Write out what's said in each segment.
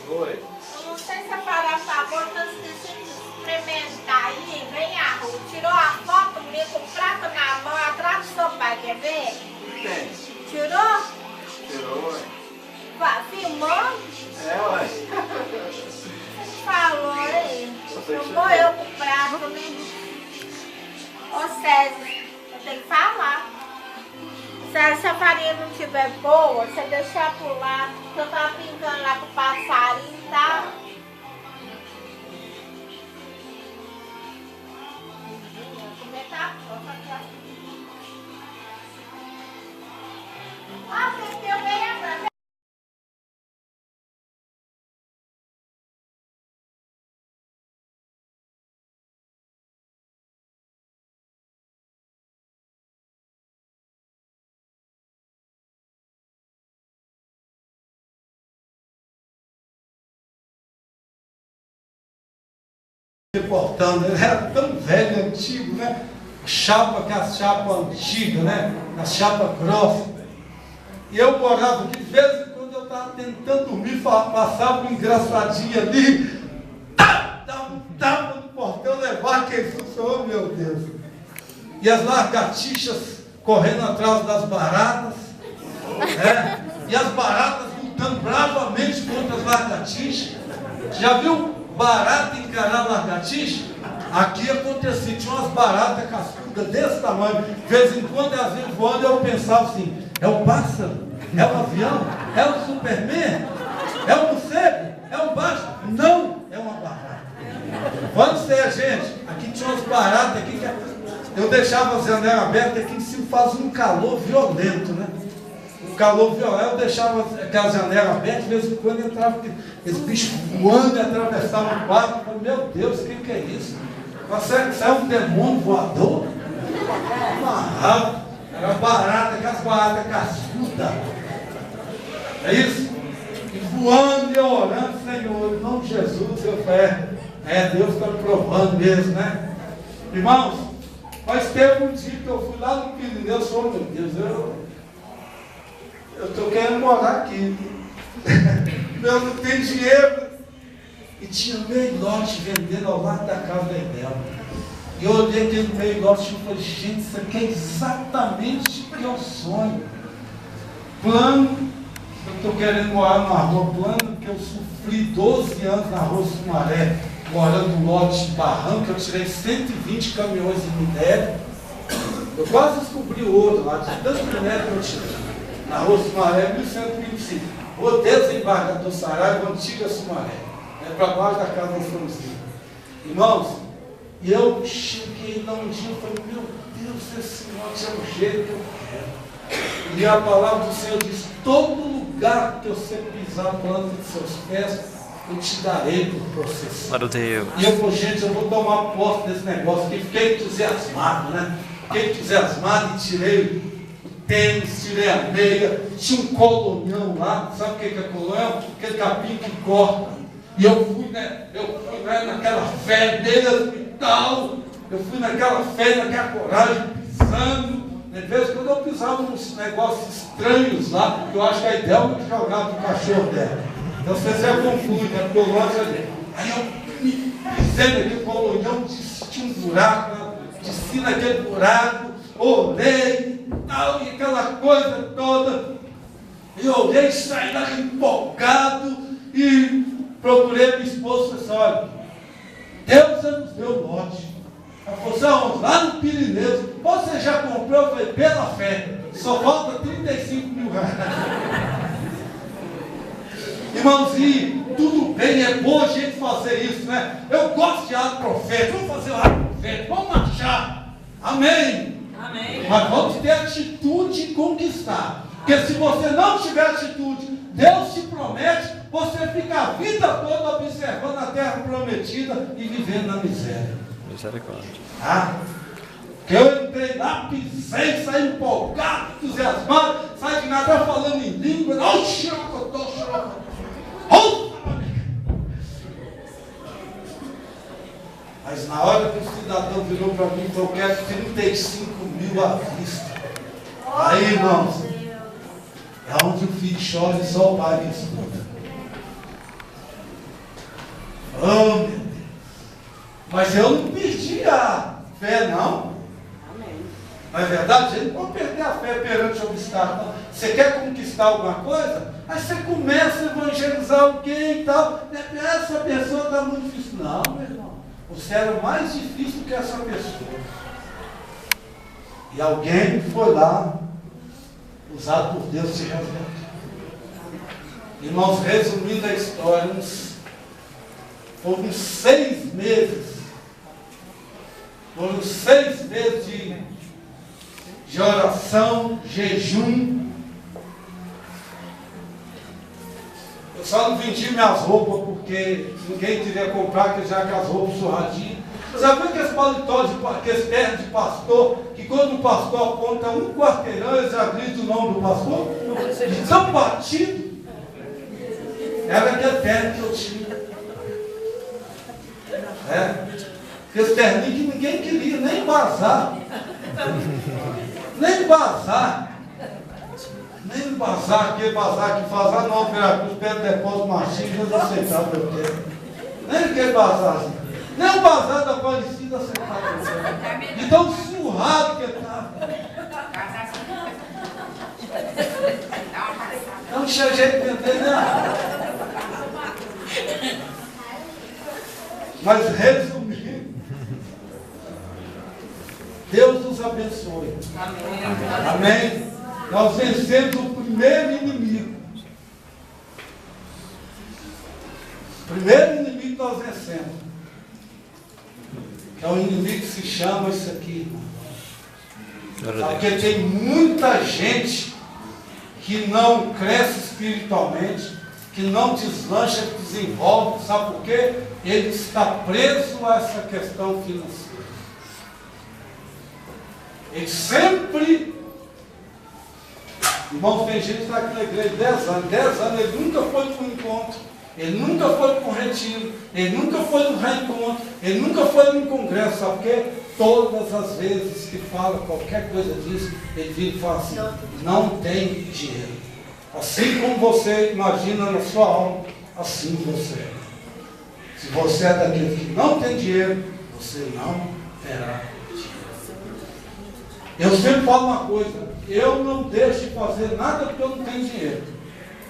Oi. Eu não sei se a parar a boca, eu esqueci de experimentar aí. Vem a Ruth, tirou a foto minha com o prato na mão, atrás do seu pai, quer ver? Tem. Tirou? Tirou, ué. Filmou? Ué. Você falou aí. Filmou eu com o prato, né? Ô César, eu tenho que falar. César, se a farinha não estiver boa, você deixar por lá. Eu tava brincando lá com o passarinho, tá? Comer tá pronto. Ah, você deu bem atrás. Reportando, ele era tão velho, antigo, né? Chapa, que a chapa antiga, né? A chapa grossa. E eu morava aqui, de vez em quando eu estava tentando dormir, passava um engraçadinho ali, dava um tapa no portão, levar quem funcionou, meu Deus. E as lagartixas correndo atrás das baratas, né? E as baratas lutando bravamente contra as lagartixas. Já viu barata encarar lagartixa? Aqui acontecia, tinha umas baratas cascudas desse tamanho, de vez em quando elas iam voando, eu pensava assim, é o pássaro? É o avião? É o Superman? É o morcego? É o baixo? Não, é uma barata. Pode ser, gente, aqui tinha umas baratas aqui, que eu deixava as janelas abertas, aqui em cima faz um calor violento, né? Um calor violento, eu deixava aquelas janelas abertas, de vez em quando entrava esse bicho voando e atravessava o quarto. Eu falei, meu Deus, o que é isso? Isso é um demônio voador? Amarrado, era barata, aquelas baratas cascudas. É isso? E voando e orando, Senhor, em nome de Jesus, eu falei, Deus está provando mesmo, né? Irmãos, mas teve um dia que eu fui lá no Pirineu, eu sou, meu Deus, eu estou querendo morar aqui. Eu não tenho dinheiro. E tinha meio lote vendendo ao lado da casa da Idel. E eu olhei aquele meio lote e falei, gente, isso aqui é exatamente o que eu sonho. Plano, eu estou querendo morar numa rua plana, porque eu sofri 12 anos na rua Sumaré, morando no lote de barranco, eu tirei 120 caminhões de minério. Eu quase descobri ouro lá, de tanto minério que eu tirei. Na rua Sumaré, 1125. O desembargador Saraiva, antiga Sumaré. É para baixo da casa do Francisco. Irmãos, e eu cheguei lá um dia e falei, meu Deus, esse lote é o jeito que eu quero. E a palavra do Senhor diz, todo lugar que você pisar a planta de seus pés, eu te darei por possessão. Glória a Deus. E eu falei, gente, eu vou tomar posse desse negócio aqui. Fiquei entusiasmado, né? Fiquei entusiasmado e tirei tênis, tirei a meia, tinha um colonhão lá, sabe o que é colonhão? Aquele capim que corta. E eu fui naquela fé mesmo e tal, eu fui naquela fé, naquela coragem, pisando. De vez em quando eu pisava uns negócios estranhos lá, porque eu acho que a Idelma que jogava do cachorro dela. Então você se confunde, né? Porque eu gosto ali. Aí eu me pisei naquele colonhão, tinha um buraco, desci naquele buraco, olhei, tal, e aquela coisa toda. E olhei, saí lá empolgado e procurei minha esposa e disse, olha, Deus nos deu o lote. Ela falou assim, vamos lá no Pirineu. Você já comprou? Eu falei, pela fé, só falta 35 mil reais. Irmãozinho, tudo bem, é bom a gente fazer isso, né? Eu gosto de ato profético, vamos fazer o ato profético, vamos marchar. Amém. Amém. Mas vamos ter atitude e conquistar. Porque se você não tiver atitude, Deus te promete, você fica a vida toda observando a terra prometida e vivendo na miséria. Misericórdia. Que eu entrei lá, pisei, saí empolgado, entusiasmado, saí de nada falando em língua, mas na hora que o cidadão virou para mim e falou, eu quero 35 mil à vista. Aí, irmãos, é onde o filho chora e só o pai escuta. Oh, meu Deus. Mas eu não perdi a fé, não. Não é verdade? A gente não pode perder a fé perante o obstáculo. Não. Você quer conquistar alguma coisa? Aí você começa a evangelizar alguém e tal. Essa pessoa está muito difícil. Não, meu irmão. Você era mais difícil que essa pessoa. E alguém foi lá, usado por Deus, se revelou. Irmãos, resumindo a história, foram 6 meses. Foram 6 meses de oração, jejum. Eu só não vendi minhas roupas porque ninguém queria comprar, que já com as roupas surradinhas. Sabe aqueles paletós, aqueles ternos de pastor, que quando o pastor aponta um quarteirão, eles já gritam o nome do pastor? De tão batido. Era aquele terno que eu tinha. Aquele terninho que ninguém queria, nem bazar. Nem bazar. Nem bazar, aquele bazar que faz lá no Veracruz, perto do depósito machinho, eles aceitavam meu terno. Nem aquele bazar. Nem o bazar da Aparecida aceitava meu terno. De tão surrado que ele estava. Não tinha jeito de entender nada. Mas resumindo, Deus nos abençoe. Amém. Amém. Nós vencemos o primeiro inimigo. O primeiro inimigo que nós vencemos. Que é um inimigo que se chama isso aqui. Porque tem muita gente que não cresce espiritualmente, que não deslancha, que desenvolve. Sabe por quê? Ele está preso a essa questão financeira. Ele sempre... Irmão, tem gente que está aqui na igreja 10 anos. 10 anos ele nunca foi para um encontro. Ele nunca foi para um retiro. Ele nunca foi no reencontro. Ele nunca foi num congresso. Sabe por quê? Todas as vezes que fala qualquer coisa disso, ele vira e fala assim: não tem dinheiro. Assim como você imagina na sua alma, assim você é. Se você é daquele que não tem dinheiro, você não terá dinheiro. Eu sempre falo uma coisa: eu não deixo de fazer nada porque eu não tenho dinheiro.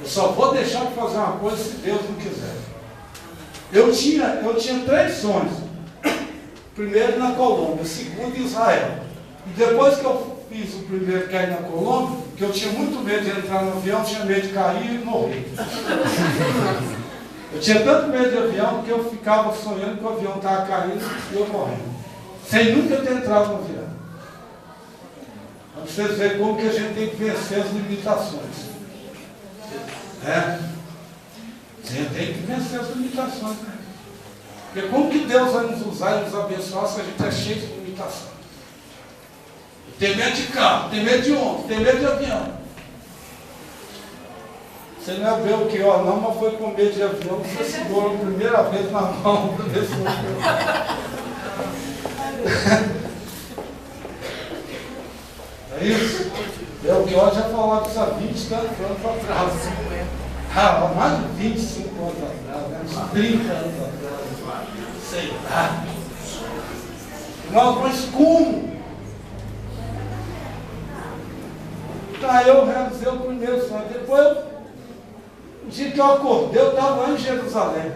Eu só vou deixar de fazer uma coisa se Deus não quiser. Eu tinha 3 sonhos. Primeiro na Colômbia, segundo em Israel. E depois que eu fiz o primeiro que é na Colômbia, que eu tinha muito medo de entrar no avião, tinha medo de cair e morrer. Eu tinha tanto medo de avião que eu ficava sonhando que o avião estava caindo e eu morrendo. Sem nunca ter entrado no avião. Para vocês verem como que a gente tem que vencer as limitações. A gente tem que vencer as limitações. Porque como que Deus vai nos usar e nos abençoar se a gente é cheio de limitação? Tem medo de carro, tem medo de ônibus, tem medo de avião. Você não é ver o que ó não, mas foi com medo de avião, você segurou a primeira vez na mão desse É isso? É o que ó já falava isso há 20 anos atrás. Mais de 25 anos atrás, uns 30 anos atrás. Sei lá. Não, mas como? Tá, eu realizei o primeiro sonho. Depois, o dia que eu acordei, eu estava lá em Jerusalém.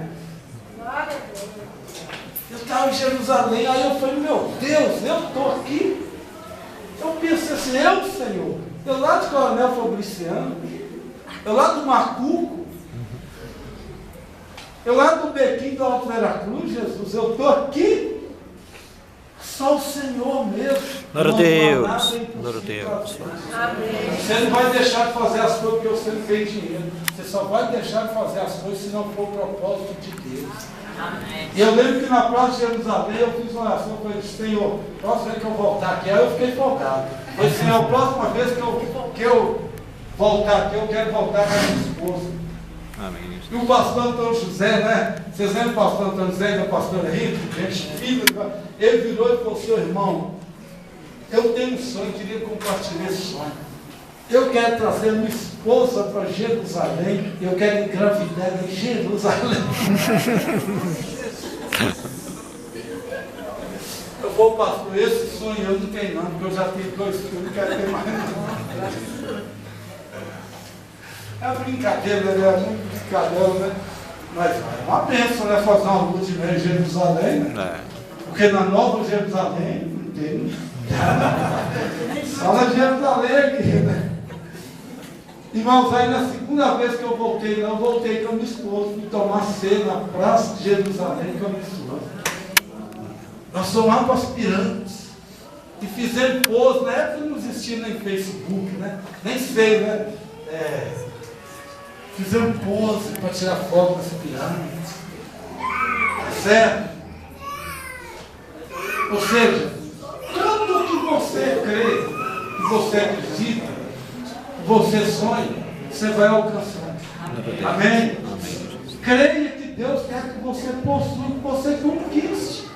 Eu estava em Jerusalém, aí eu falei: meu Deus, eu estou aqui. Eu pensei assim: Senhor, eu lá de Coronel Fabriciano, eu lá do Macuco, eu lá do Bequim do Alto Veracruz, Jesus, eu estou aqui. Só o Senhor mesmo. Glória a Deus. Glória a Deus. Você não vai deixar de fazer as coisas porque você não tem dinheiro. Você só vai deixar de fazer as coisas se não for o propósito de Deus. Amém. E eu lembro que na Praça de Jerusalém eu fiz uma oração para ele: Senhor, próxima vez que eu voltar aqui, aí eu fiquei folgado. Eu disse: Senhor, a próxima vez que eu voltar aqui, eu quero voltar com a minha esposa. Amém. E o pastor Antônio José, né? Vocês lembram o pastor Antônio José, que é o pastor Henrique? Gente, filho, ele virou e falou: seu irmão, eu tenho um sonho, queria compartilhar esse sonho. Eu quero trazer uma esposa para Jerusalém. Eu quero engravidar em Jerusalém. Eu vou, pastor, esse sonho eu não tenho não, porque eu já tive 2 filhos, não quero ter mais não. É brincadeira, né? É muito brincadeira, né? Mas é uma bênção, né? Fazer uma lua de mel em Jerusalém, né? Porque na Nova Jerusalém não tem. Só na Jerusalém aqui, né? Irmãos, aí na segunda vez que eu voltei lá, eu voltei com a minha esposa, fui tomar ceia na Praça de Jerusalém com a minha esposa. Nós somos aspirantes e fizemos pose, na época não existia nem Facebook, né? Nem sei, né? Fizemos pose para tirar foto das pirâmides. Certo? Ou seja, tudo que você crê, que você acredita, que você sonha, você vai alcançar. Amém? Creia que Deus quer que você possua, que você conquiste.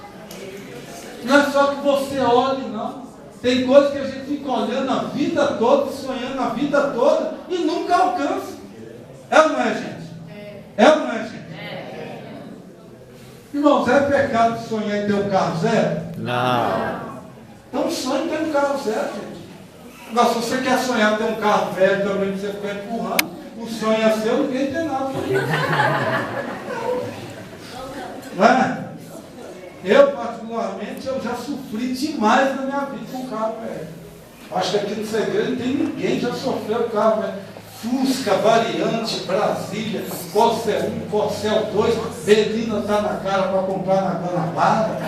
Não é só que você olhe, não. Tem coisas que a gente fica olhando a vida toda, sonhando a vida toda e nunca alcança. É ou não é, gente? É ou não é, gente? Irmãos, é pecado sonhar em ter um carro zero? Não. Então sonhe em ter um carro zero, gente. Agora, se você quer sonhar em ter um carro velho também, você fica empurrando, o sonho é seu, ninguém tem nada. Não é? Eu, particularmente, eu já sofri demais na minha vida com carro velho. Acho que aqui no segredo não tem ninguém que já sofreu com carro velho. Fusca, Variante, Brasília, Corcel 1, Corcel 2, Belina está na cara para comprar na Guanabara.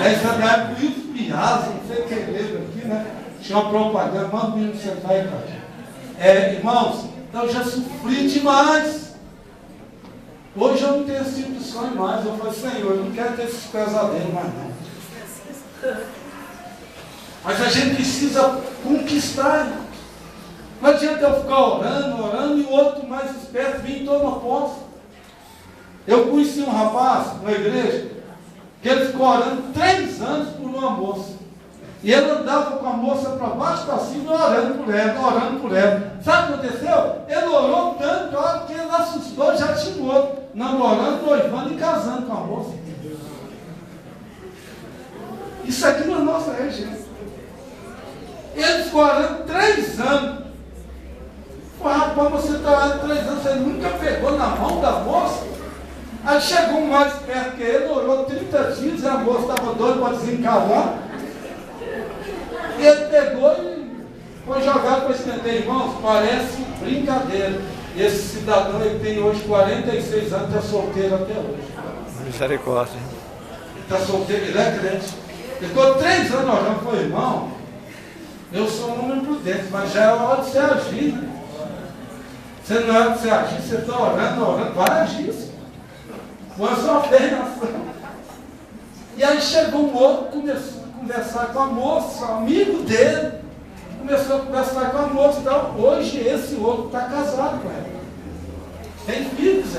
Essa da época, o Wilson Piazza, não sei quem lembra aqui, né? Tinha uma propaganda, manda o menino sentar aí, cara. Irmãos, então eu já sofri demais. Hoje eu não tenho esse tipo de sonho mais. Eu falei, Senhor, eu não quero ter esses pesadelos mais não. Mas a gente precisa conquistar, irmão. Não adianta eu ficar orando, e o outro mais esperto vir e toma posse. Eu conheci um rapaz na igreja, que ele ficou orando 3 anos por uma moça. E ele andava com a moça para baixo, para cima, orando por ela, orando por ela. Sabe o que aconteceu? Ele orou tanto, a hora que ele assustou, já tinha outro, namorando, noivando e casando com a moça. Isso aqui na nossa região. Ele ficou orando 3 anos. Rapaz, você está orando 3 anos, você nunca pegou na mão da moça? Aí chegou um mais perto que ele, orou 30 dias, e a moça estava doida para desencavar. E ele pegou e foi jogar para esquentar. Irmãos, parece brincadeira. Esse cidadão, ele tem hoje 46 anos, está solteiro até hoje. Misericórdia. Está solteiro, ele é crente. Ele ficou 3 anos orando, falou, irmão, eu sou um homem prudente, mas já é hora de você agir, né? Você não é hora de você agir, você está orando, vai agir. Foi só ordenação. E aí chegou um outro, começou a conversar com a moça, amigo dele, começou a conversar com a moça, então hoje esse outro está casado com ela. Tem filhos,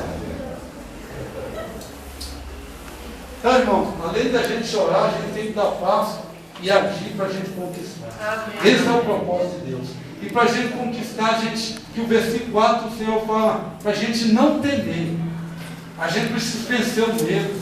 Então, irmãos, além da gente chorar, a gente tem que dar passo e agir para a gente conquistar. Amém. Esse é o propósito de Deus. E para a gente conquistar, que o versículo 4 do Senhor fala, para a gente não temer. A gente precisa vencer o medo.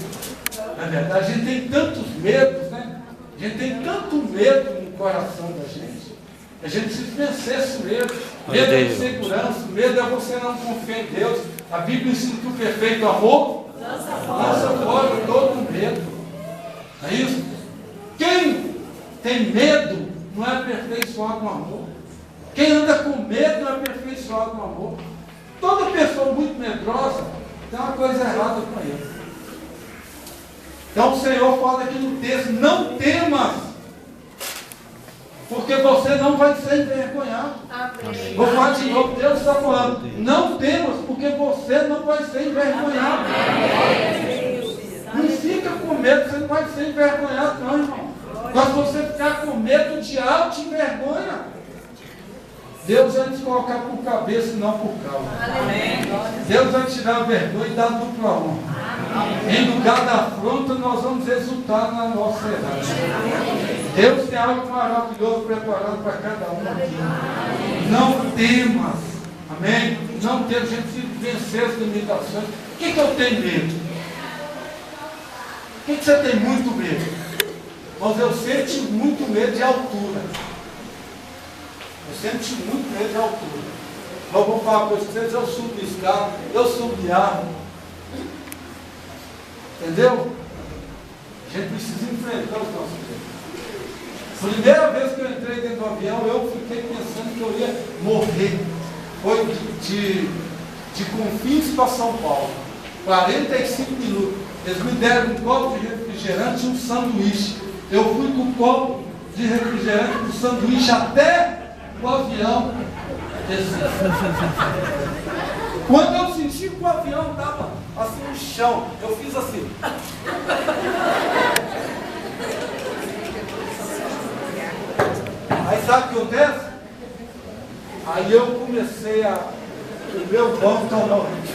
Na verdade, a gente tem tantos medos, né? A gente tem tanto medo no coração da gente. A gente precisa vencer esse medo. Medo é insegurança, medo é você não confiar em Deus. A Bíblia ensina que o perfeito amor lança fora todo medo. É isso? Quem tem medo não é aperfeiçoado no amor. Quem anda com medo não é aperfeiçoado no amor. Toda pessoa muito medrosa tem uma coisa errada com ele. Então o Senhor fala aqui no texto, não temas, porque você não vai ser envergonhado. Amém. Vou falar de novo, Deus está falando, não temas, porque você não vai ser envergonhado. Amém. Não fica com medo, você não vai ser envergonhado não, irmão. Mas se você ficar com medo de alto envergonha, Deus vai te colocar por cabeça e não por causa. Amém. Deus vai tirar a vergonha e dar dupla honra. Em lugar da afronta, nós vamos exultar na nossa herança. Deus tem algo maravilhoso preparado para cada um aqui. Não temas. Amém? Não temas. A gente precisa vencer as limitações. O que eu tenho medo? O que você tem muito medo? Mas eu senti muito medo de altura. Eu senti muito medo de altura. Mas eu vou falar para vocês, eu subo de escada, eu subo de árvore. Entendeu? A gente precisa enfrentar os nossos medos. Primeira vez que eu entrei dentro do avião, eu fiquei pensando que eu ia morrer. Foi de Confins para São Paulo. 45 minutos. Eles me deram um copo de refrigerante e um sanduíche. Eu fui com um copo de refrigerante e um sanduíche até o avião descer. Quando eu senti que o avião estava assim no chão, eu fiz assim. Aí sabe o que acontece? Aí eu comecei o meu banco está morrendo.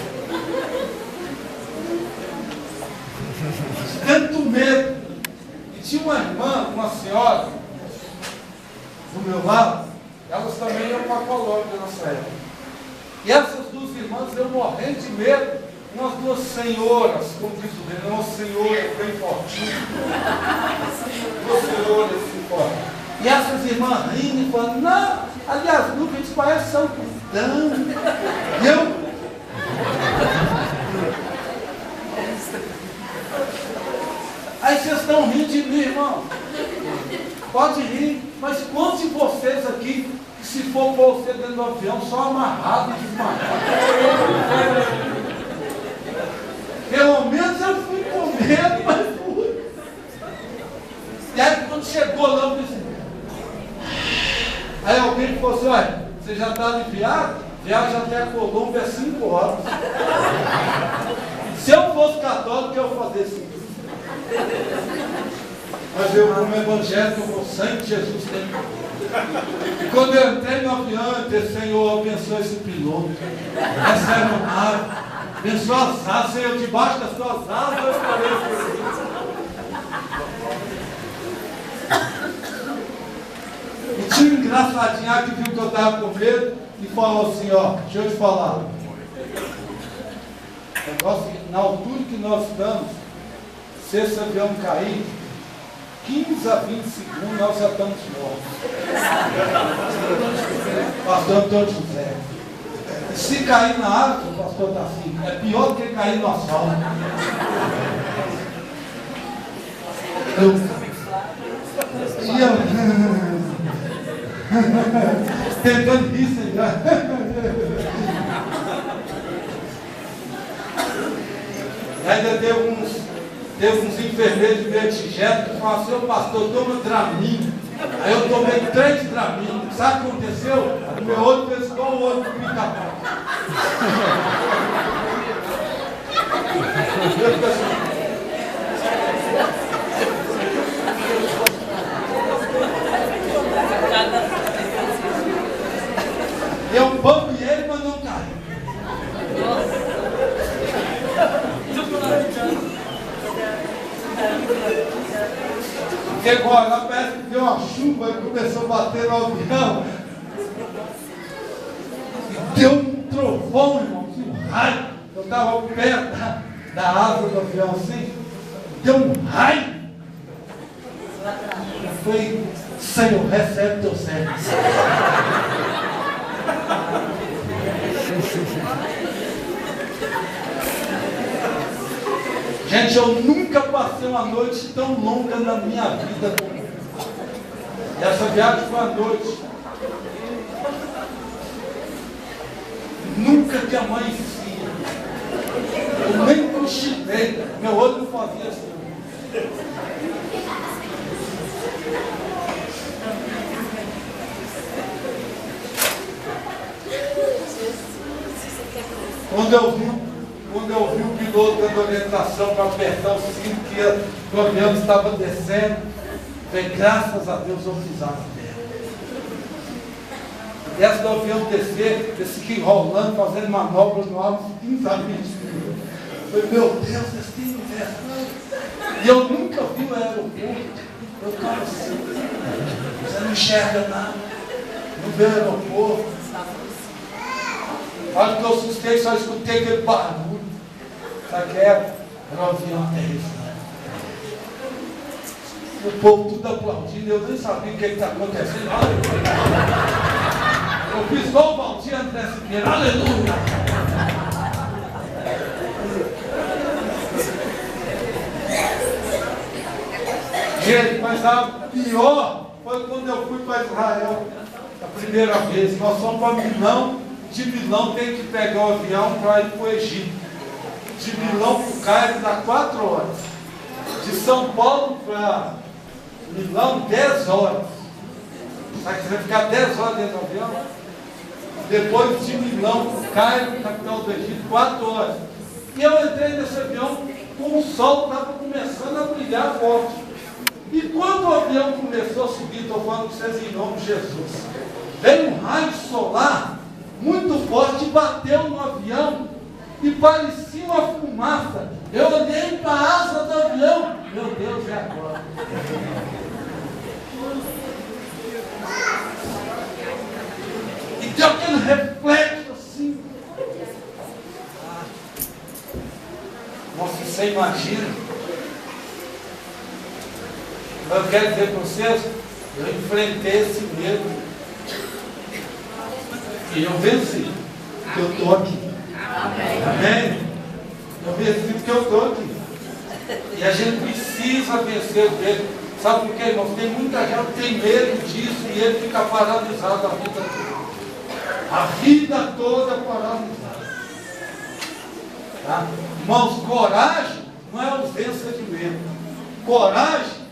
Tanto medo. E tinha uma irmã, uma senhora, do meu lado, elas também iam para a Colômbia nessa época. E essas duas irmãs, eu morrendo de medo, umas duas senhoras, como diz o Renan, uma senhora bem fortinha. Duas senhoras assim fortes. E essas irmãs rindo e falando, não, ali as nuvens parecem São Cristão. E eu. Aí vocês estão rindo de mim, irmão. Pode rir, mas quantos de vocês aqui, que se for pôr você dentro do avião, só amarrado e desmarcado? Pelo menos eu fui com medo, mas fui. E aí quando chegou lá, eu disse, aí alguém falou assim, olha, você já está aliviado? Viagem até a Colômbia é 5 horas. Se eu fosse católico, eu ia fazer 5. Mas eu, como evangélico, eu vou sangue de Jesus tem. E quando eu entrei no avião, eu disse, Senhor, abençoa esse piloto, essa aeronave, abençoa as asas, Senhor, debaixo das tuas asas, eu estarei. E tinha um engraçadinho que viu que eu estava com medo e falou assim, ó, deixa eu te falar. Negócio, na altura que nós estamos, se esse avião cair, 15 a 20 segundos nós já estamos mortos. Pastor Antônio José. Se cair na água, o pastor está assim, é pior do que cair no asfalto. E eu tentando rir, Senhor. Ainda teve uns enfermeiros de Bertigelo que falaram assim, ô pastor, toma Dramin. Aí eu tomei 3 Dramin. Sabe o que aconteceu? O meu olho fez igual o olho do pica-pau. Eu bambi ele, mas não caiu. Porque agora parece que deu uma chuva e começou a bater no avião. E deu um trovão, irmão, um raio. Eu estava perto da asa do avião assim. Deu um raio. Eu falei, Senhor, recebe teu servo. Gente, eu nunca passei uma noite tão longa na minha vida. E essa viagem foi à noite. Nunca que amanhecia. Eu nem cochilei. Meu olho não fazia assim. Quando eu vi o piloto dando orientação para apertar o cinto, que o avião estava descendo, falei, graças a Deus eu pisar na terra. E essa do avião descer, esse aqui enrolando, fazendo manobras no ar, uns 15 a 20 minutos. Falei, meu Deus, eles têm E eu nunca vi o aeroporto. Eu ficava assim, você não enxerga nada. Não vê o aeroporto. A hora que eu assustei, só escutei aquele barulho. Sabe o que era? Era um avião aterrissando. O povo tudo aplaudindo, eu nem sabia o que está acontecendo. Aleluia! Eu fiz igual o Valdir André Siqueira. Aleluia! Gente, mas a pior foi quando eu fui para Israel. A primeira vez. Nós fomos para Milão. De Milão tem que pegar o avião para ir para o Egito. De Milão para o Cairo dá 4 horas. De São Paulo para Milão, 10 horas. Sabe que você vai ficar 10 horas dentro do avião? Depois de Milão para o Cairo, capital do Egito, 4 horas. E eu entrei nesse avião com o sol estava começando a brilhar forte. E quando o avião começou a subir, estou falando com vocês em nome de Jesus, veio um raio solar muito forte, bateu no avião e parecia uma fumaça. Eu olhei para a asa do avião, meu Deus, é agora. E deu aquele reflexo assim. Nossa, você imagina? Eu quero dizer para vocês, eu enfrentei esse medo. E eu venci, porque eu estou aqui. Amém? Eu venci porque eu estou aqui. E a gente precisa vencer o medo. Sabe por quê, irmãos? Tem muita gente que tem medo disso e ele fica paralisado a vida toda. A vida toda paralisada. Tá? Irmãos, coragem não é ausência de medo. Coragem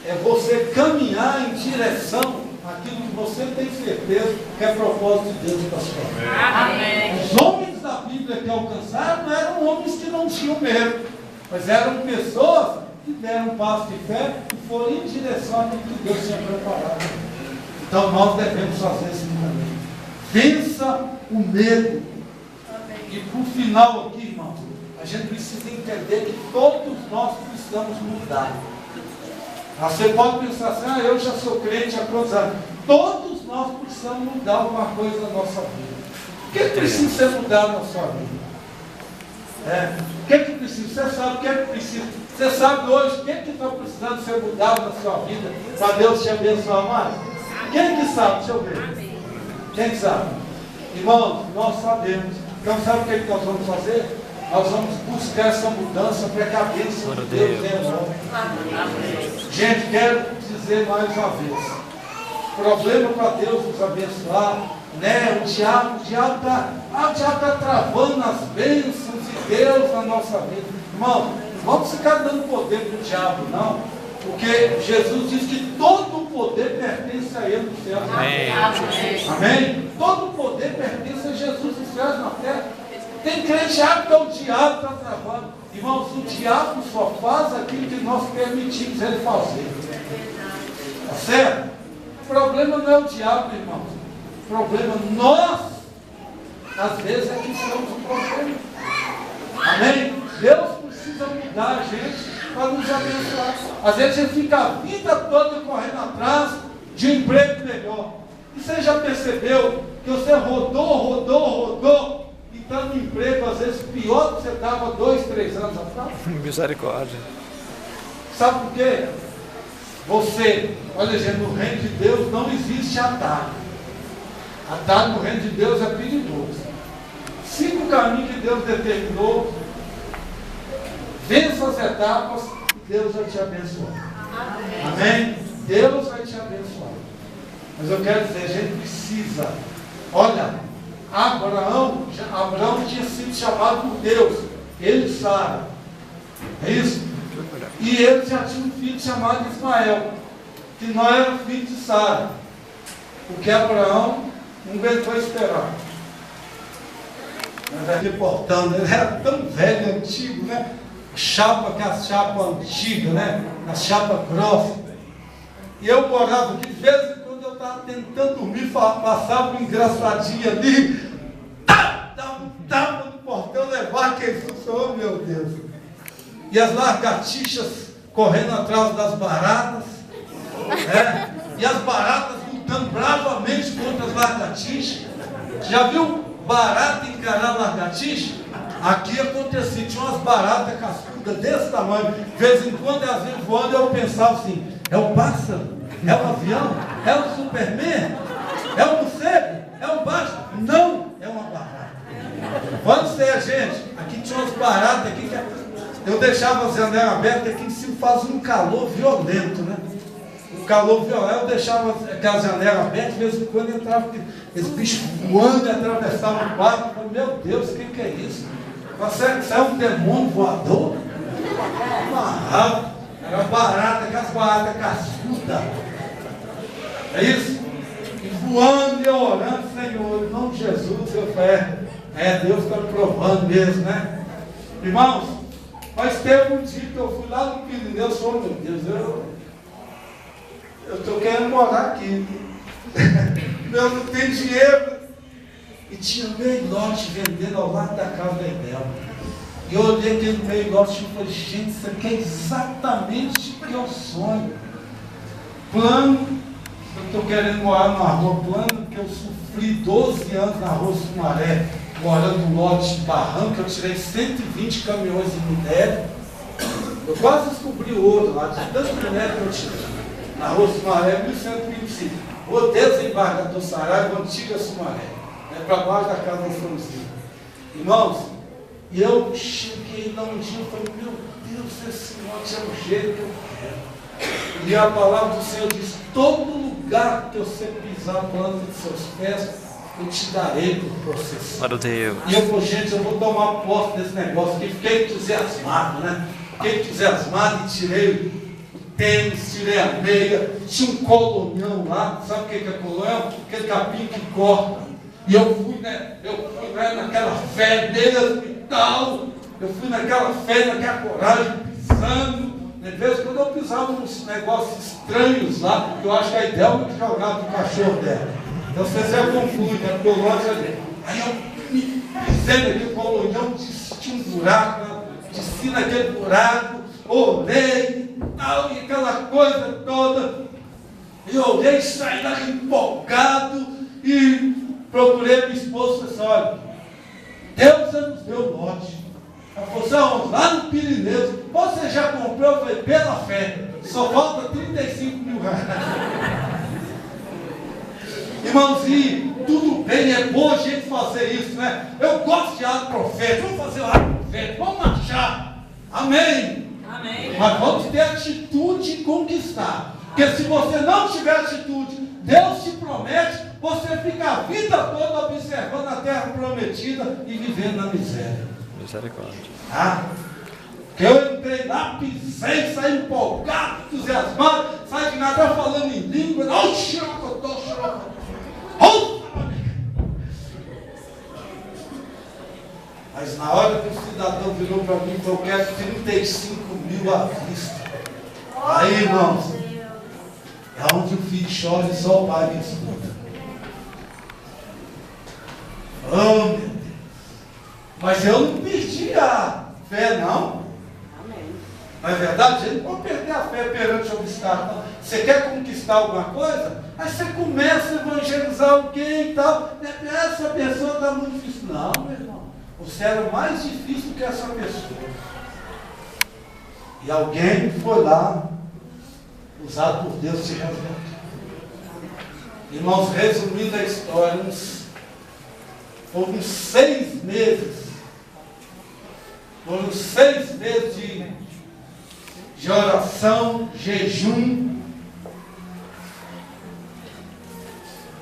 é você caminhar em direção àquilo que você tem certeza que é propósito de Deus para a sua vida. Amém. Os homens da Bíblia que alcançaram não eram homens que não tinham medo, mas eram pessoas que deram um passo de fé e foram em direção àquilo que Deus tinha preparado. Então nós devemos fazer isso também. Vença o medo. E por final aqui, irmãos, a gente precisa entender que todos nós precisamos mudar. Você pode pensar assim, eu já sou crente há quantos anos? Todos nós precisamos mudar alguma coisa na nossa vida. O que precisa ser mudado na sua vida? O que precisa? Você sabe o que precisa? Você sabe hoje o que está precisando ser mudado na sua vida para Deus te abençoar mais? Quem que sabe? Deixa eu ver. Quem que sabe? Irmãos, nós sabemos. Então sabe o que nós vamos fazer? Nós vamos buscar essa mudança para que a bênção de Deus venha nós. Gente, quero dizer mais uma vez. O problema para Deus nos abençoar, né? O diabo está travando as bênçãos de Deus na nossa vida. Irmão, não vamos ficar dando poder para o diabo, não. Porque Jesus diz que todo o poder pertence a Ele no céu. Amém. Amém? Todo o poder pertence a Jesus no céu e na terra. Tem crente que o diabo está travando. Irmãos, o diabo só faz aquilo que nós permitimos ele fazer. Tá certo? O problema não é o diabo, irmãos. O problema nós, às vezes, é que somos o problema. Amém? Deus precisa mudar a gente para nos abençoar. Às vezes a gente fica a vida toda correndo atrás de um emprego melhor. E você já percebeu que você rodou, está no emprego, às vezes, pior do que você estava 2, 3 anos atrás? Misericórdia. Sabe por quê? Você, olha gente, no reino de Deus não existe atalho. Atalho no reino de Deus é perigoso. Siga o caminho que Deus determinou, vença as etapas e Deus vai te abençoar. Amém? Deus vai te abençoar. Mas eu quero dizer, a gente precisa, olha, Abraão tinha sido chamado por Deus, ele e Sara, é isso? E ele já tinha um filho chamado Ismael, que não era filho de Sara, porque Abraão não aguentou esperar. Mas reportando, ele era tão velho, antigo, né? Chapa, que a chapa antiga, né? A chapa grossa. E eu morava aqui, de vez em quando eu estava tentando dormir, passava um engraçadinho ali, dava um tapa no portão, levar aquele susto, oh meu Deus. e as lagartixas correndo atrás das baratas, e as baratas lutando bravamente contra as lagartixas. Já viu barata encarar lagartixa? Aqui acontecia, tinha umas baratas cascudas desse tamanho, de vez em quando elas vinham voando, eu pensava assim, é o pássaro, é o avião, é o Superman, é o morcego, é o baixo, não, é uma barata. Pode ser, gente, aqui tinha umas baratas aqui, que eu deixava as janelas abertas, aqui em cima faz um calor violento, né? Um calor violento, eu deixava aquelas janelas abertas, de vez em quando entrava esse bicho voando e atravessava o quarto, eu falei, meu Deus, o que é isso? Você é um demônio voador? Era barata, aquelas baratas cascudas. É isso? E voando e orando, Senhor, em nome de Jesus, eu falei, Deus está me provando mesmo, né? Irmãos, mas teve um dia que eu fui lá no Pirineu, eu falei, meu Deus, eu estou querendo morar aqui. Eu não tenho dinheiro. E tinha meio lote vendendo ao lado da casa da Idel. E eu olhei aquele meio lote e falei, gente, isso aqui é exatamente o que eu sonho. Plano, eu estou querendo morar numa rua plano, que eu sofri 12 anos na rua Sumaré, morando no lote de barranco, eu tirei 120 caminhões de minério. Eu quase descobri ouro lá, de tanto minério que eu tirei. Na rua Sumaré, 1125. Rua Desembargador Saraiva, antiga Sumaré. Para baixo da casa da Francisco. Irmãos, e eu cheguei lá um dia e falei, meu Deus, esse lote é o jeito que eu quero. E a palavra do Senhor diz, todo lugar que você pisar a planta de seus pés, eu te darei por processão. Para o Deus. E eu falei, gente, eu vou tomar posse desse negócio aqui. Fiquei entusiasmado, né? Fiquei entusiasmado e tirei o tênis, tirei a meia, tinha um colonhão lá. Sabe o que é colonhão? Aquele capim que corta. E eu fui naquela fé mesmo e tal. Eu fui naquela fé, naquela coragem, pisando. De vez em quando eu pisava uns negócios estranhos lá, que eu acho que a ideia é que jogava do cachorro dela. Então vocês já confundem, né? Porque eu gosto ali. Aí eu me pisei naquele colonhão, tinha um buraco, desci naquele buraco, olhei, tal, e aquela coisa toda. E eu olhei, saí daqui empolgado e procurei minha esposa e disse, olha, Deus nos deu lote. Ela falou, assim, lá no Pirineu, você já comprou? Eu falei, pela fé, só falta 35 mil reais. Irmãozinho, tudo bem, é bom a gente fazer isso, né? Eu gosto de ato profético, vamos fazer o ato profético, vamos marchar. Amém. Amém. Mas vamos ter atitude e conquistar. Porque se você não tiver atitude, Deus te promete, você fica a vida toda observando a terra prometida e vivendo na miséria. Misericórdia. Que eu entrei lá, pisei, saí empolgado, entusiasmado, saí de nada falando em língua, mas na hora que o cidadão virou para mim, eu quero 35 mil à vista. Aí, irmãos, é onde o filho chora e só o pai me escuta. Oh, meu Deus. Mas eu não perdi a fé, não. Não é verdade? A gente não pode perder a fé perante o obstáculo, não. Você quer conquistar alguma coisa? Aí você começa a evangelizar alguém e tal. Essa pessoa está muito difícil. Não, meu irmão. Você era mais difícil que essa pessoa. E alguém foi lá, usado por Deus, se revelou. Irmãos, resumindo a história, foram 6 meses. Foram 6 meses de oração, jejum.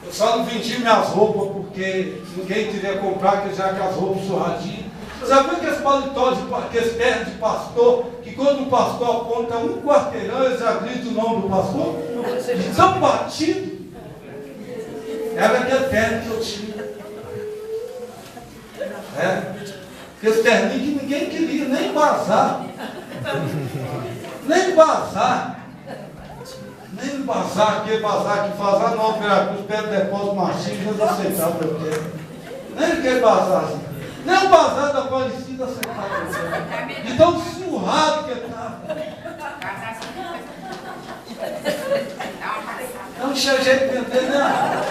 Eu só não vendi minhas roupas porque ninguém queria comprar, que já com as roupas surradinhas. Você já viu aqueles paletós, aqueles ternos de pastor, que quando o pastor aponta um quarteirão, eles já gritam o nome do pastor? De tão batido. Era aquele terno que eu tinha. Aqueles terninhos que ninguém queria nem bazar. Nem bazar. Nem bazar, aquele bazar que faz lá no Operação, os pés do depósito machinho, eles aceitavam eu quero. Nem aquele bazar assim. Nem o bazar da Aparecida aceitava eu quero. Então surrado que tinha jeito de entender nada.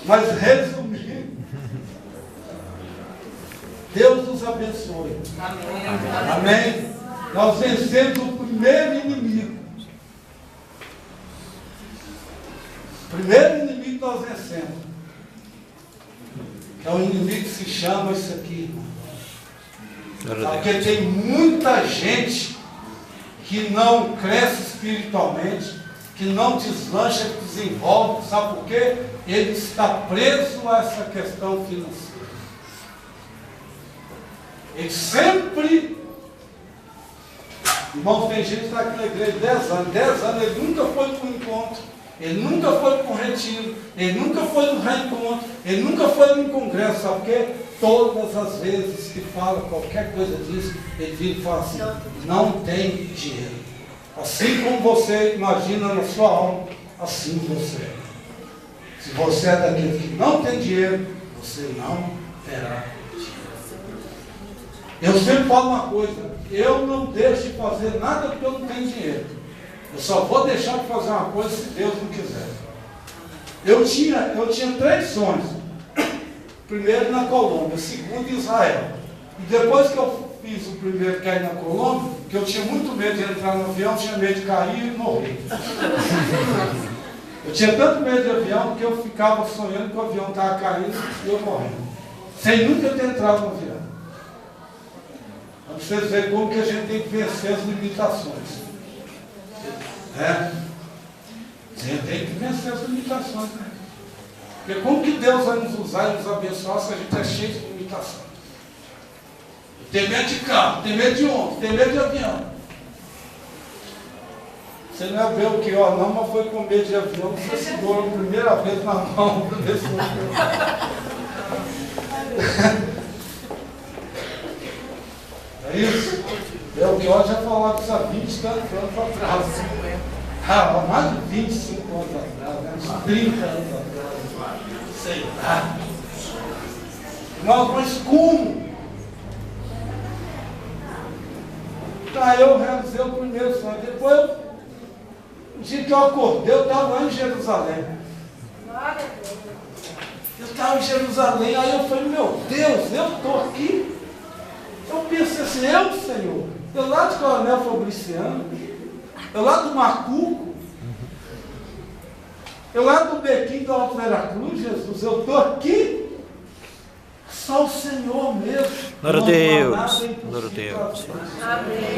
Mas resumindo, Deus nos abençoe. Amém. Amém. Nós vencemos o primeiro inimigo. O primeiro inimigo nós vencemos. É o inimigo que se chama isso aqui, irmão. Porque tem muita gente que não cresce espiritualmente, que não deslancha, que desenvolve. Sabe por quê? Ele está preso a essa questão financeira. Ele sempre... Irmãos, tem gente que está aqui na igreja 10 anos. 10 anos ele nunca foi para um encontro. Ele nunca foi para um retiro. Ele nunca foi no reencontro. Ele nunca foi num congresso. Sabe por quê? Todas as vezes que fala qualquer coisa disso, ele vira e fala assim: não tem dinheiro. Assim como você imagina na sua alma, assim você é. Se você é daquele que não tem dinheiro, você não terá dinheiro. Eu sempre falo uma coisa: eu não deixo de fazer nada porque eu não tenho dinheiro. Eu só vou deixar de fazer uma coisa se Deus não quiser. Eu tinha 3 sonhos. Primeiro na Colômbia, segundo em Israel. E depois que eu fiz o primeiro cair na Colômbia, que eu tinha muito medo de entrar no avião, tinha medo de cair e morrer. Eu tinha tanto medo de avião que eu ficava sonhando que o avião estava caindo e eu morrendo. Sem nunca ter entrado no avião. Para vocês verem como que a gente tem que vencer as limitações. A gente tem que vencer as limitações, né? Porque como que Deus vai nos usar e nos abençoar se a gente é cheio de limitações? Tem medo de carro, tem medo de ônibus, tem medo de avião. Você não é ver o que ó não, mas foi com medo de avião, você segurou a primeira vez na mão. É isso? Belchior já falava isso há 20 e tantos anos atrás. Há mais de 25 anos atrás, né? Uns 30 anos atrás. Sei lá. Mas como? Aí eu realizei o primeiro sonho. Depois, o dia que eu acordei, eu estava lá em Jerusalém. Eu estava em Jerusalém, aí eu falei: meu Deus, eu estou aqui. Eu pensei assim: eu, Senhor, eu lá de Coronel Fabriciano, eu lá do Macuco, eu lá do Bequim do Alto Veracruz, Jesus, eu estou aqui. Só o Senhor mesmo. Glória a Deus. Glória a Deus.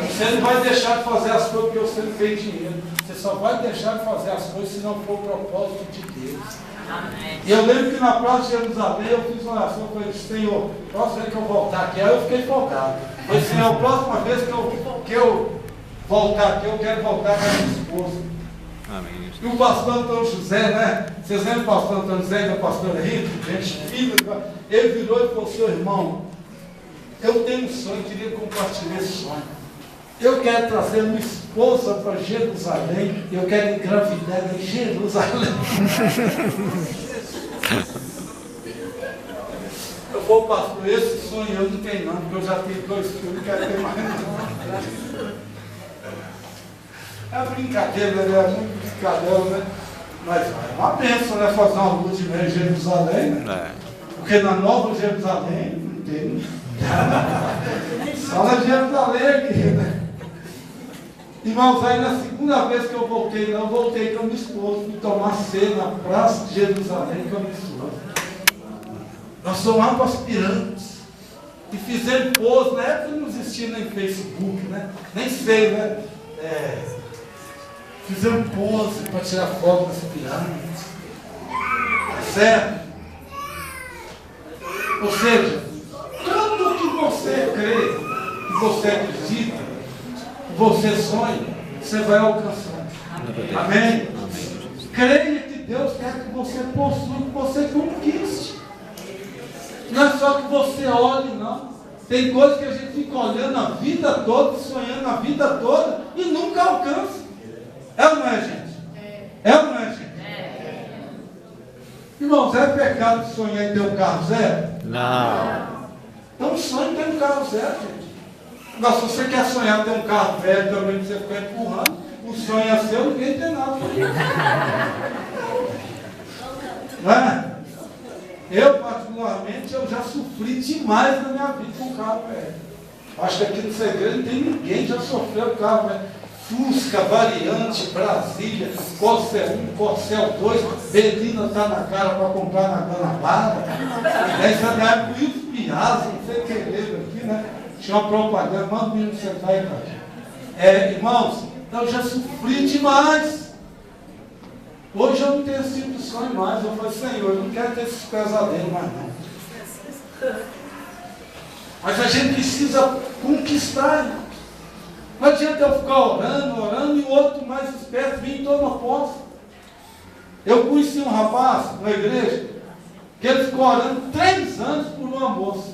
Você não vai deixar de fazer as coisas porque você não tem dinheiro. Você só vai deixar de fazer as coisas se não for o propósito de Deus. Amém. E eu lembro que na Praça de Jerusalém eu fiz uma oração com ele: Senhor, próxima vez que eu voltar aqui, aí eu fiquei folgado. Eu falei: Senhor, a próxima vez que eu voltar aqui, eu quero voltar com a minha esposa. Amém. E o pastor Antônio José, né? Vocês lembram o pastor Antônio José e a pastora Rita? Gente fina, ele virou e falou: seu irmão, eu tenho um sonho, queria compartilhar esse sonho. Eu quero trazer uma esposa para Jerusalém, eu quero engravidar em Jerusalém. Eu vou, pastor, esse sonho eu não tenho não, porque eu já tenho 2 filhos, não quero ter mais não. É brincadeira, né? É muito brincadeira, né? Mas é uma bênção, né? Fazer uma lua de mel em Jerusalém, né? Porque na Nova Jerusalém não tem. Só na Jerusalém aqui, né? Irmãos, aí na segunda vez que eu voltei com a minha esposa, fui tomar ceia na Praça de Jerusalém com a minha esposa. Nós tomamos aspirantes e fizemos pose. Na época não existia nem Facebook, né? Nem sei, né? Fizemos pose para tirar foto das pirâmides. Certo? Ou seja, tudo que você crê, que você acredita, que você sonha, você vai alcançar. Amém? Creia que Deus quer que você possua, que você conquiste. Não é só que você olhe, não. Tem coisas que a gente fica olhando a vida toda, sonhando a vida toda e nunca alcança. É ou não é, gente? É ou não é, gente? Irmãos, é pecado sonhar em ter um carro zero? Não. Então sonhe em ter um carro zero, gente. Mas se você quer sonhar em ter um carro velho também, você fica empurrando, o sonho é seu, ninguém tem nada. Não é? Eu, particularmente, eu já sofri demais na minha vida com carro velho. Acho que aqui no segredo não tem ninguém que já sofreu carro velho. Fusca, Variante, Brasília, Corcel 1, Corcel 2, Belina está na cara para comprar na Guanabara. Essa da época o Wilson Piazza, não sei quem lembra aqui, né? Tinha uma propaganda, manda o menino sentar aí, cara. Irmãos, eu já sofri demais. Hoje eu não tenho esse tipo de sonho mais. Eu falei, Senhor, eu não quero ter esses pesadelos mais não. Mas a gente precisa conquistar, irmão. Não adianta eu ficar orando, e o outro mais esperto vir em toda a posse. Eu conheci um rapaz na igreja, que ele ficou orando 3 anos por uma moça.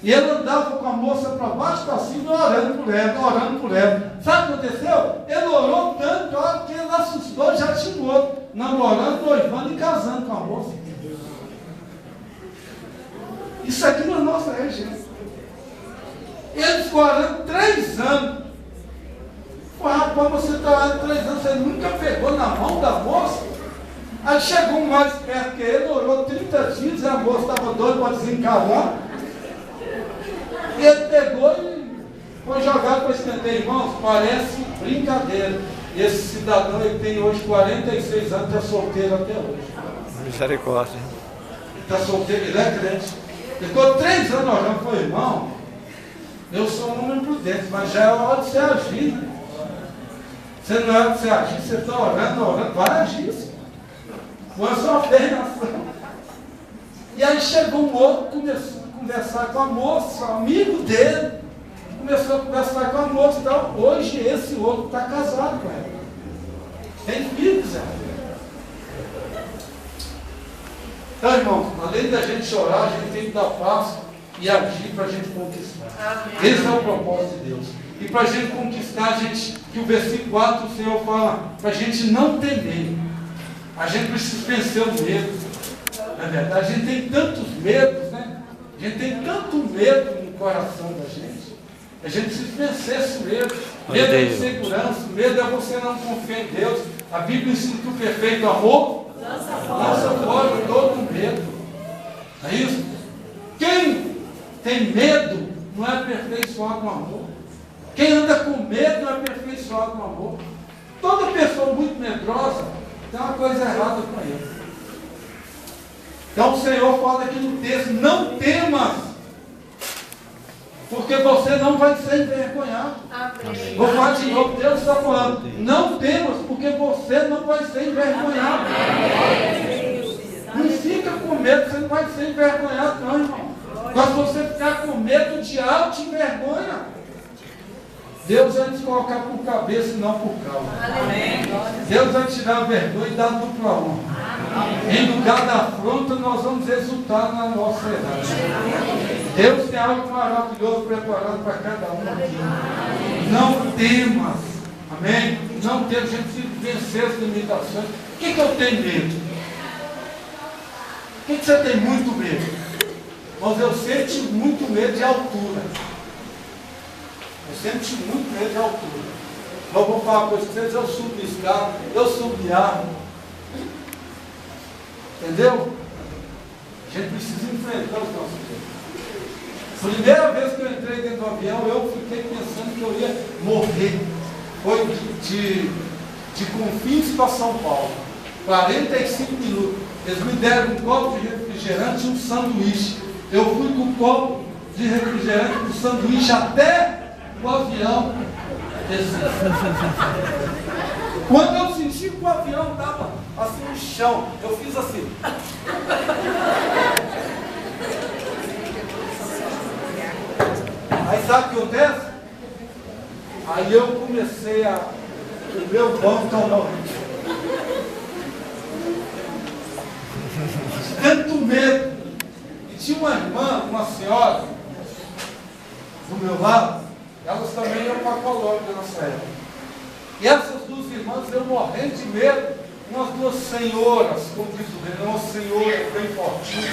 E ele andava com a moça para baixo, para cima, orando por ela. Sabe o que aconteceu? Ele orou tanto, que ele assustou, já tinha outro, namorando, noivando e casando com a moça. Isso aqui na nossa região. Ele ficou orando 3 anos. Rapaz, você está lá 3 anos, você nunca pegou na mão da moça? Aí chegou um mais perto que ele, orou 30 dias, e a moça estava doida para desencavar. E ele pegou e foi jogado para escanteio. Irmãos, parece brincadeira. E esse cidadão, ele tem hoje 46 anos, está solteiro até hoje. Misericórdia. Está solteiro, ele é crente. Ele ficou 3 anos orando, falou, irmão, eu sou um homem prudente, mas já é hora de você agir, né? Você não é hora de você agir, você está orando, vai agir. Foi a sua ordenação. E aí chegou um outro, começou a conversar com a moça, amigo dele, começou a conversar com a moça. Então, hoje esse outro está casado com ela. Tem filhos, Então, irmãos, além da gente chorar, a gente tem que dar passo e agir para a gente conquistar. Amém. Esse é o propósito de Deus. E para a gente conquistar, que o versículo 4 o Senhor fala, para a gente não temer. A gente precisa vencer o medo. Na verdade, a gente tem tantos medos, né? A gente tem tanto medo no coração da gente. A gente precisa vencer esse medo. Medo é insegurança, medo é você não confiar em Deus. A Bíblia ensina que o perfeito amor lança fora todo medo. É isso? Quem tem medo não é aperfeiçoado no amor. Quem anda com medo não é aperfeiçoado no amor. Toda pessoa muito medrosa tem uma coisa errada com ele. Então o Senhor fala aqui no texto, não temas, porque você não vai ser envergonhado. Amém. Vou falar de novo, Deus está falando, não temas, porque você não vai ser envergonhado. Amém. Não fica com medo, você não vai ser envergonhado não, irmão. Mas se você ficar com medo de alto, envergonha. Deus vai te colocar por cabeça e não por causa. Deus vai tirar a vergonha e dar dupla honra. Em lugar da afronta, nós vamos exultar na nossa herança. Deus tem algo maravilhoso preparado para cada um aqui. Não temas. Amém? Não temas. A gente precisa vencer as limitações. O que eu tenho medo? O que você tem muito medo? Mas eu sinto muito medo de altura. Eu sempre tive muito medo de altura. Mas vou falar uma coisa para vocês, eu subo escada, eu subo árvore. Entendeu? A gente precisa enfrentar os nossos medos. Primeira vez que eu entrei dentro do avião, eu fiquei pensando que eu ia morrer. Foi de Confins para São Paulo. 45 minutos. Eles me deram um copo de refrigerante e um sanduíche. Eu fui com o copo de refrigerante e o sanduíche até o avião desceu. Quando eu senti que o avião estava assim no chão, eu fiz assim. Aí sabe o que acontece? Aí eu comecei a... O meu banco está morrendo. Tanto medo. E tinha uma irmã, uma senhora, do meu lado, elas também iam para a Colômbia nessa época. E essas duas irmãs, eu morrendo de medo, umas duas senhoras, como diz o rei, uma senhora bem fortinha.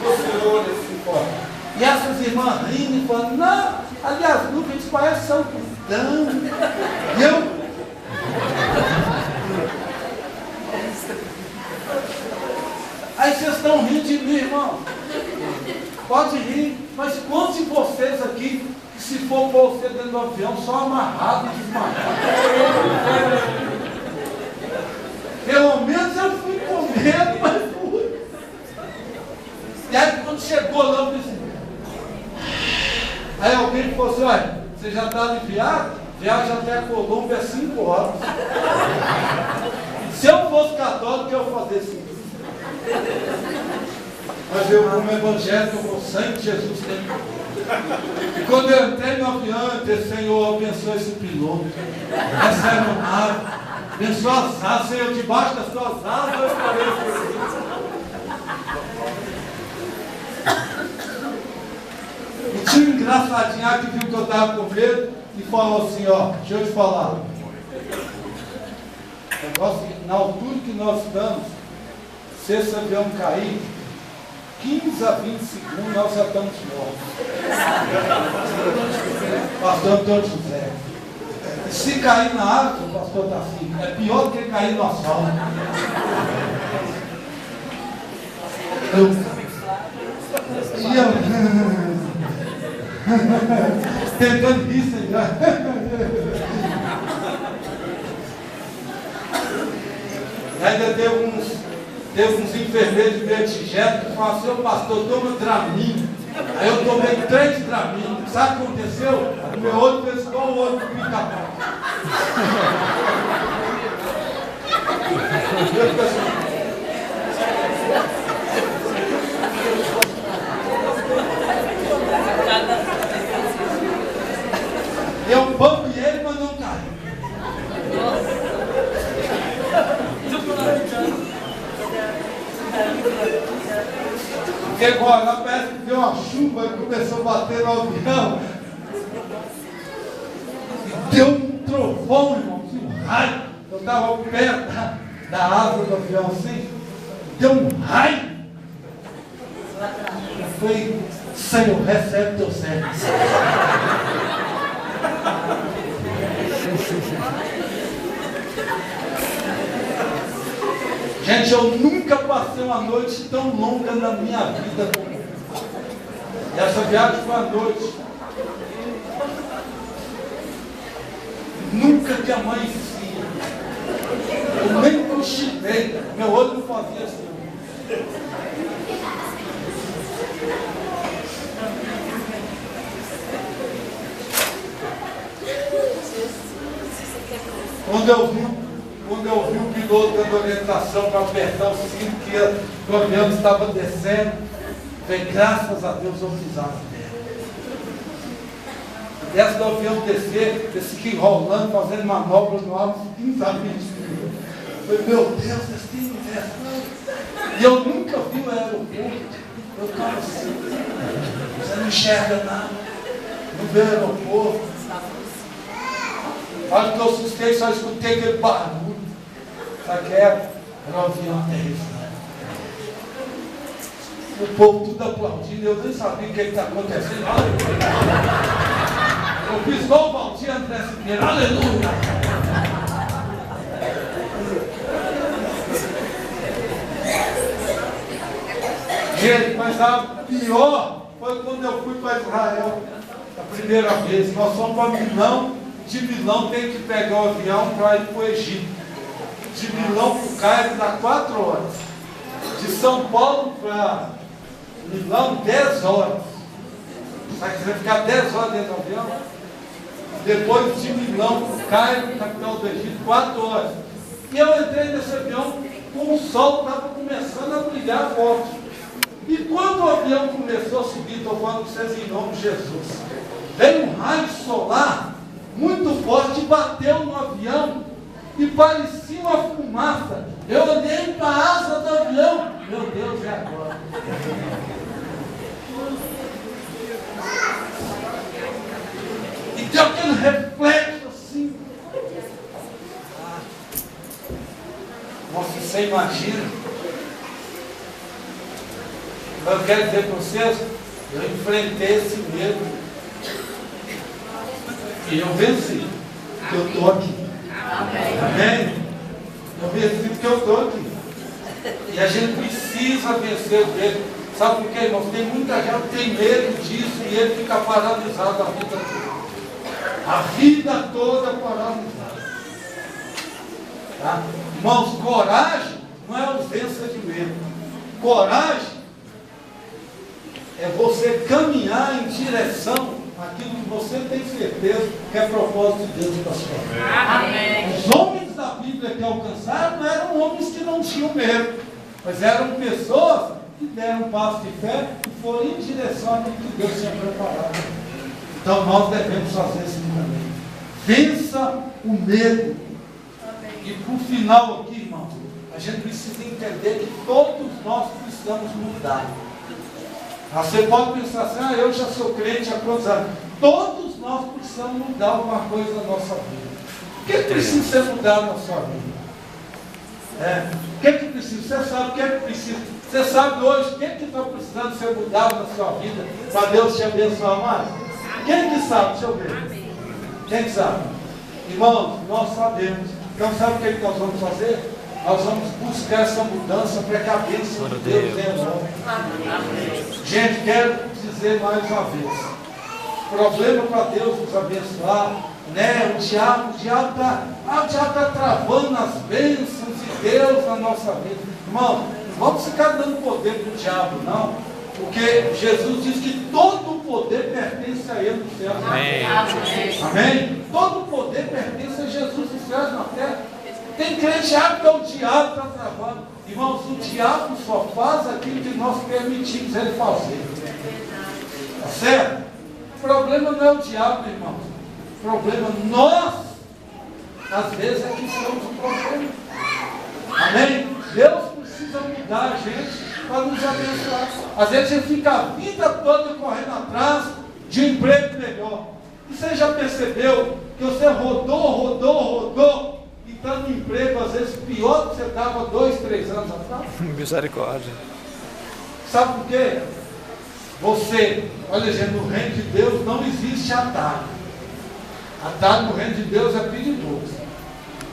Duas senhoras assim fortes. E essas irmãs rindo e falando, não, ali as nuvens parecem São fortão. E eu... Aí vocês estão rindo de mim, irmão. Pode rir, mas quantos de vocês aqui, que se for pôr você dentro do avião, só amarrado e desmaiado? Pelo menos eu fui com medo, mas fui. E aí quando chegou lá, eu disse... Aí alguém falou assim, olha, você já está aliviado? Viagem até a Colômbia é 5 horas. Se eu fosse católico, eu ia fazer 5. Mas eu, como evangélico, eu vou sangue de Jesus tem. E quando eu entrei no avião, eu disse, Senhor, abençoa esse piloto. Recebe o mar. Abençoa as asas, Senhor, debaixo das tuas asas eu estarei feliz. E tinha um engraçadinho que viu que eu estava com medo e falou assim, ó, deixa eu te falar. Negócio, na altura que nós estamos, se esse avião cair, 15 a 20 segundos nós já estamos mortos. Pastor Antônio José. Se cair na água, o pastor está assim, é pior do que cair no asfalto. E eu tentando isso ainda teve uns enfermeiros de Betigé que falaram assim, ô pastor, toma Dramin. Aí eu tomei 3 Dramin. Sabe o que aconteceu? O meu olho fez igual o olho do pica-pau. Eu bambiei ele, mas não caiu. Porque agora parece que deu uma chuva e começou a bater no avião. E deu um trovão, irmão, um raio. Eu estava perto da asa do avião assim. Deu um raio. Eu falei, Senhor, recebe teu servo. Gente, eu nunca passei uma noite tão longa na minha vida como e essa viagem foi à noite. Nunca que amanhecia. Eu nem cochilei. Meu olho não fazia assim. Quando eu vi o piloto dando orientação para apertar o cinto, que o avião estava descendo, falei, graças a Deus eu pisava nela. Desce do avião descer, esse aqui enrolando, fazendo manobras no ar, uns 15 a 20 minutos. Falei, meu Deus, vocês têm inveja. E eu nunca vi o aeroporto. Eu estava assim, você não enxerga nada, não vê o aeroporto. Olha que eu assustei, só escutei aquele barulho. Sabe que era o avião aterrissando. O povo tudo aplaudindo, eu nem sabia o que está acontecendo. Eu fiz igual o Valdir André Siqueira, aleluia! Gente, mas a pior foi quando eu fui para Israel, a primeira vez. Nós fomos para Milão. De Milão tem que pegar o avião para ir para o Egito. De Milão para o Cairo dá 4 horas. De São Paulo para Milão, 10 horas. Sabe que você vai ficar 10 horas dentro do avião? Depois de Milão para o Cairo, capital do Egito, 4 horas. E eu entrei nesse avião, com o sol estava começando a brilhar forte. E quando o avião começou a subir, estou falando com vocês em nome de Jesus, veio um raio solar muito forte, bateu no avião e parecia uma fumaça. Eu olhei para a asa do avião, meu Deus, é agora. E deu aquele reflexo assim. Nossa, você imagina? Eu quero dizer para vocês, eu enfrentei esse medo. E eu venci, porque eu estou aqui. Amém? Eu venci porque eu estou aqui. E a gente precisa vencer o medo. Sabe por quê, irmãos? Tem muita gente que tem medo disso e ele fica paralisado a vida toda. A vida toda paralisada. Tá? Irmãos, coragem não é ausência de medo. Coragem é você caminhar em direção àquilo que você tem certeza que é propósito de Deus para a sua vida. Amém. Os homens da Bíblia que alcançaram não eram homens que não tinham medo, mas eram pessoas que deram um passo de fé e foram em direção àquilo que Deus tinha preparado. Então nós devemos fazer isso também. Vença o medo. E por final aqui, irmão, a gente precisa entender que todos nós precisamos mudar. Você pode pensar assim, eu já sou crente há quantos anos? Todos nós precisamos mudar alguma coisa na nossa vida. O que precisa ser mudado na sua vida? O que precisa? Você sabe o que precisa? Você sabe hoje o que está precisando ser mudado na sua vida para Deus te abençoar mais? Quem que sabe? Deixa eu ver. Quem que sabe? Irmãos, nós sabemos. Então sabe o que nós vamos fazer? Nós vamos buscar essa mudança para que a bênção de Deus venha logo. Gente, quero dizer mais uma vez. O problema para Deus nos abençoar, né? O diabo está travando as bênçãos de Deus na nossa vida. Irmão, não vamos ficar dando poder para o diabo, não. Porque Jesus diz que todo o poder pertence a Ele no céu. Amém. Amém? Todo o poder pertence a Jesus no céu e na terra. Tem crente que o diabo está travando. Irmãos, o diabo só faz aquilo que nós permitimos ele fazer. Tá certo? O problema não é o diabo, irmãos. O problema nós, às vezes, é que somos o problema. Amém? Deus precisa mudar a gente para nos abençoar. Às vezes a gente fica a vida toda correndo atrás de um emprego melhor. E você já percebeu que você rodou, e está no emprego, às vezes, pior do que você estava 2, 3 anos atrás? Misericórdia. Sabe por quê? Você, olha gente, no reino de Deus não existe atalho. Atalho no reino de Deus é perigoso.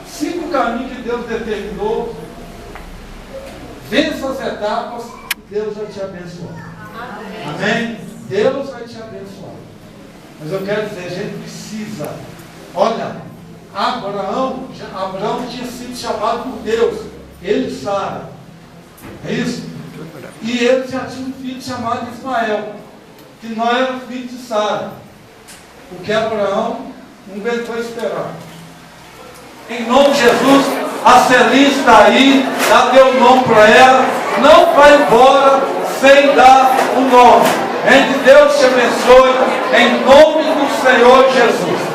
Siga o caminho que Deus determinou. Vença as etapas e Deus vai te abençoar. Amém? Deus vai te abençoar. Mas eu quero dizer, a gente precisa. Olha, Abraão tinha sido chamado por Deus. Ele e Sara. É isso? E ele já tinha um filho chamado Ismael, que não era filho de Sara. Porque Abraão não aguentou esperar. Em nome de Jesus, a Celinha está aí, já deu o nome para ela, não vai embora sem dar o nome. Em que Deus te abençoe, em nome do Senhor Jesus.